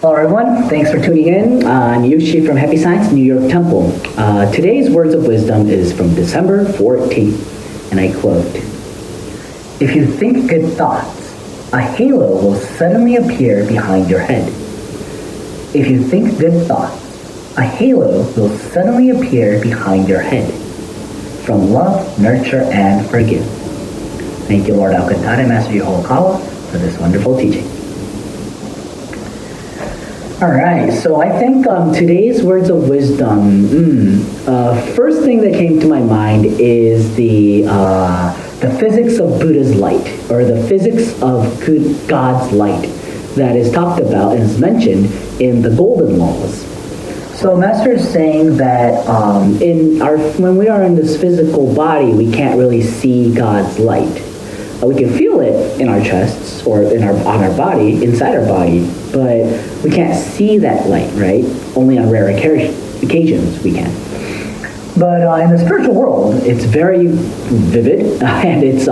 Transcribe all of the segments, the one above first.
Hello everyone, thanks for tuning in. I'm Yoshi from Happy Science, New York Temple. Today's words of wisdom is from December 14th, and I quote, "If you think good thoughts, a halo will suddenly appear behind your head. If you think good thoughts, a halo will suddenly appear behind your head. From love, nurture, and forgive." Thank you, Lord Alcantara and Master Ryuho Okawa, for this wonderful teaching. All right, so I think today's words of wisdom, first thing that came to my mind is the physics of Buddha's light, or the physics of God's light that is talked about and is mentioned in the Golden Laws. So Master is saying that when we are in this physical body, we can't really see God's light. We can feel it in our chests or on our body, inside our body, but we can't see that light, right? Only on rare occasions we can. But in the spiritual world, it's very vivid and it's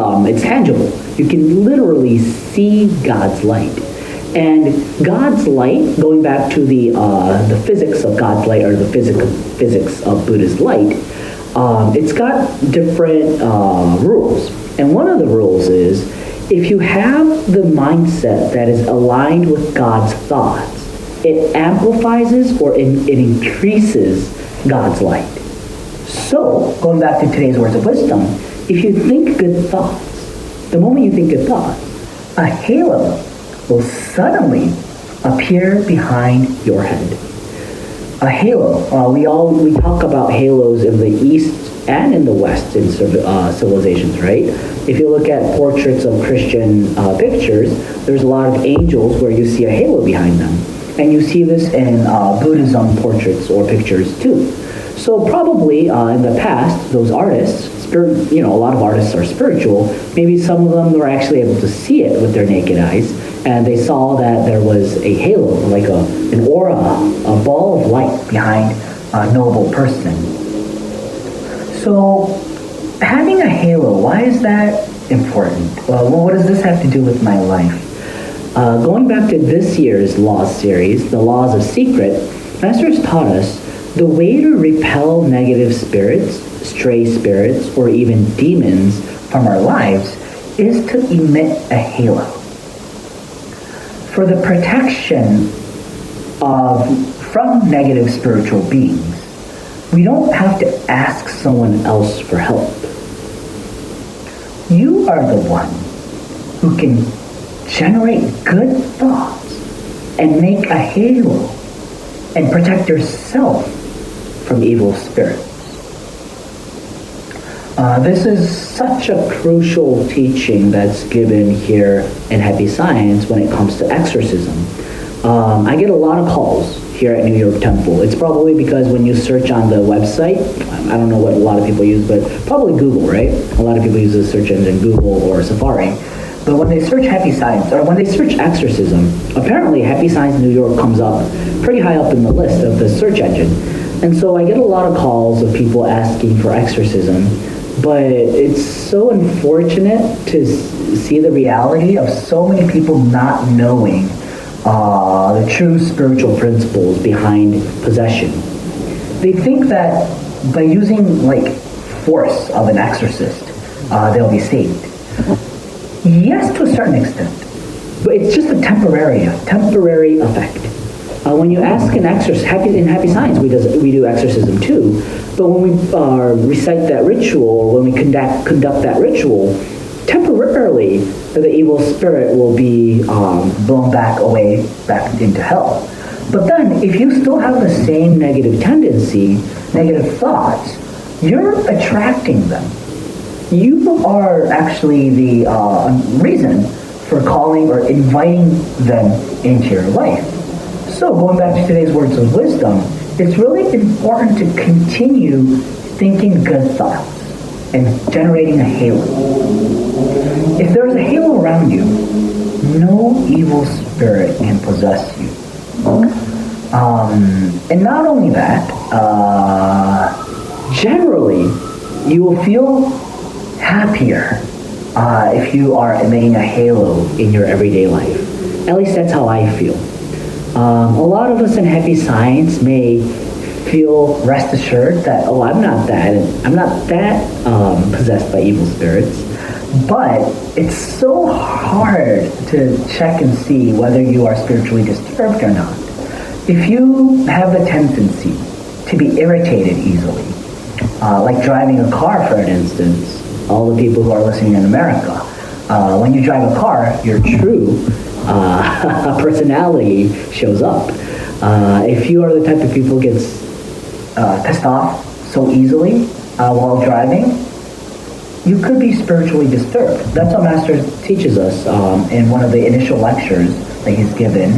tangible. You can literally see God's light. And God's light, going back to the physics of God's light, or the physics of Buddha's light, it's got different rules. And one of the rules is, if you have the mindset that is aligned with God's thoughts, it amplifies or it increases God's light. So, going back to today's words of wisdom, if you think good thoughts, the moment you think good thoughts, a halo will suddenly appear behind your head. A halo. We talk about halos in the East and in the West in civilizations, right? If you look at portraits of Christian pictures, there's a lot of angels where you see a halo behind them. And you see this in Buddhism portraits or pictures too. So probably in the past, those artists, a lot of artists are spiritual, maybe some of them were actually able to see it with their naked eyes, and they saw that there was a halo, like an aura, a ball of light behind a noble person. So, having a halo, why is that important? Well, what does this have to do with my life? Going back to this year's Laws series, the Laws of Secret, Masters taught us the way to repel negative spirits, stray spirits, or even demons from our lives is to emit a halo. For the protection from negative spiritual beings, we don't have to ask someone else for help. You are the one who can generate good thoughts and make a halo and protect yourself from evil spirits. This is such a crucial teaching that's given here in Happy Science when it comes to exorcism. I get a lot of calls here at New York Temple. It's probably because when you search on the website, I don't know what a lot of people use, but probably Google, right? A lot of people use the search engine Google or Safari. But when they search Happy Science, or when they search exorcism, apparently Happy Science New York comes up pretty high up in the list of the search engine. And so I get a lot of calls of people asking for exorcism, but it's so unfortunate to see the reality of so many people not knowing the true spiritual principles behind possession. They think that by using force of an exorcist, they'll be saved. Yes, to a certain extent, but it's just a temporary effect. When you ask an exorcist, in Happy Science, we do exorcism too, but when we recite that ritual, or when we conduct that ritual, temporarily the evil spirit will be blown back into hell. But then, if you still have the same negative tendency, negative thoughts, you're attracting them. You are actually the reason for calling or inviting them into your life. So, going back to today's words of wisdom, it's really important to continue thinking good thoughts and generating a halo. If there's a halo around you, no evil spirit can possess you. And not only that, generally, you will feel happier if you are emitting a halo in your everyday life. At least that's how I feel. A lot of us in heavy science may feel rest assured that, oh, I'm not that possessed by evil spirits. But it's so hard to check and see whether you are spiritually disturbed or not. If you have the tendency to be irritated easily, like driving a car, for instance, all the people who are listening in America, when you drive a car, your true personality shows up. If you are the type of people who gets pissed off so easily while driving, you could be spiritually disturbed. That's what Master teaches us in one of the initial lectures that he's given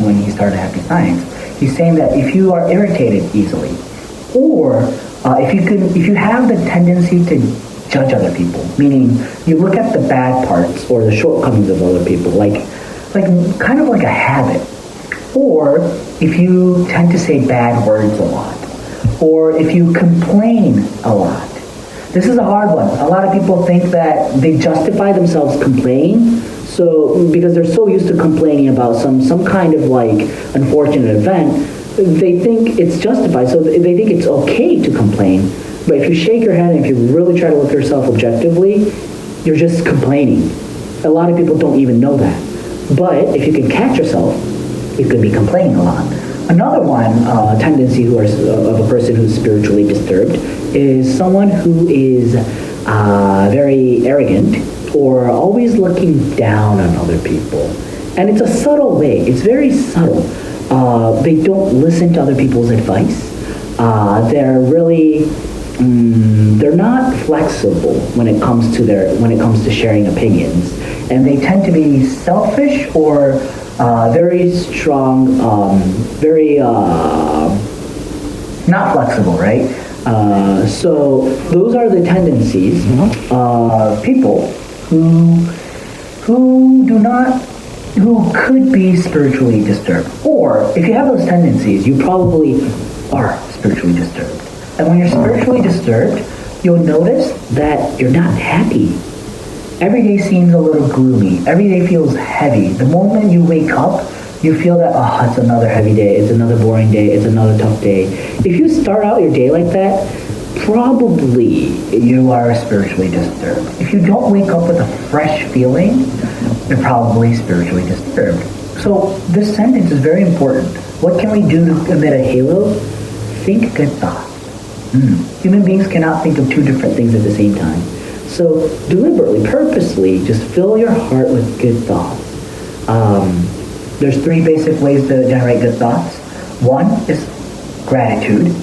when he started Happy Science. He's saying that if you are irritated easily, or if you have the tendency to judge other people, meaning you look at the bad parts or the shortcomings of other people, like kind of like a habit, or if you tend to say bad words a lot, or if you complain a lot. This is a hard one. A lot of people think that they justify themselves complaining, so because they're so used to complaining about some kind of like unfortunate event, they think it's justified, so they think it's okay to complain. But if you shake your head and if you really try to look at yourself objectively, you're just complaining. A lot of people don't even know that. But if you can catch yourself, you could be complaining a lot. Another one, tendency of a person who's spiritually disturbed is someone who is very arrogant or always looking down on other people. And it's a subtle way. It's very subtle. They don't listen to other people's advice. They're really they're not flexible when it comes to sharing opinions, and they tend to be selfish or very strong, very not flexible, right? So those are the tendencies of people who could be spiritually disturbed. Or if you have those tendencies, you probably are spiritually disturbed. And when you're spiritually disturbed, you'll notice that you're not happy. Every day seems a little gloomy. Every day feels heavy. The moment you wake up, you feel that, oh, it's another heavy day. It's another boring day. It's another tough day. If you start out your day like that, probably you are spiritually disturbed. If you don't wake up with a fresh feeling, you're probably spiritually disturbed. So this sentence is very important. What can we do to emit a halo? Think good thoughts. Human beings cannot think of two different things at the same time. So deliberately, purposely, just fill your heart with good thoughts. There's three basic ways to generate good thoughts. One is gratitude.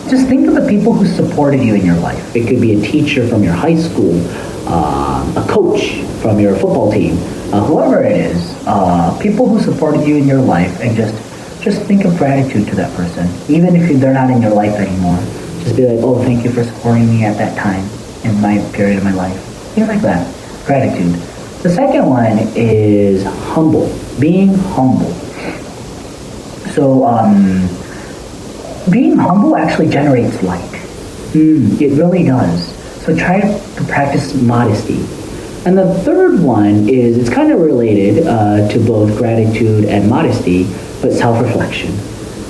Just think of the people who supported you in your life. It could be a teacher from your high school, a coach from your football team, whoever it is, people who supported you in your life, and just think of gratitude to that person, even if they're not in your life anymore. Just be like, oh, thank you for supporting me at that time in my period of my life. Things like that. Gratitude. The second one is humble. Being humble. So, being humble actually generates light. It really does. So try to practice modesty. And the third one is, it's kind of related to both gratitude and modesty, but self-reflection.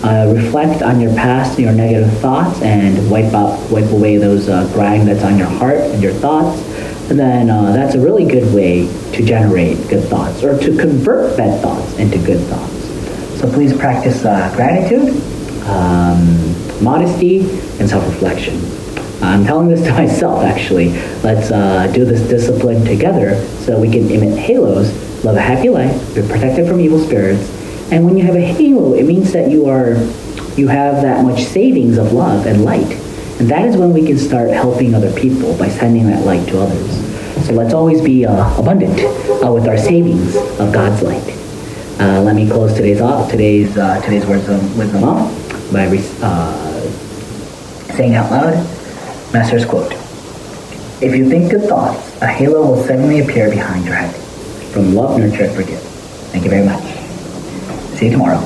Reflect on your past and your negative thoughts and wipe away those grime that's on your heart and your thoughts. And then that's a really good way to generate good thoughts, or to convert bad thoughts into good thoughts. So please practice gratitude, modesty, and self-reflection. I'm telling this to myself, actually. Let's do this discipline together so we can emit halos, live a happy life, be protected from evil spirits. And when you have a halo, it means that you have that much savings of love and light. And that is when we can start helping other people by sending that light to others. So let's always be abundant with our savings of God's light. Let me close today's words of wisdom off by saying out loud Master's quote: "If you think good thoughts, a halo will suddenly appear behind your head." From Love, Nurture, and Forgive. Thank you very much. See you tomorrow.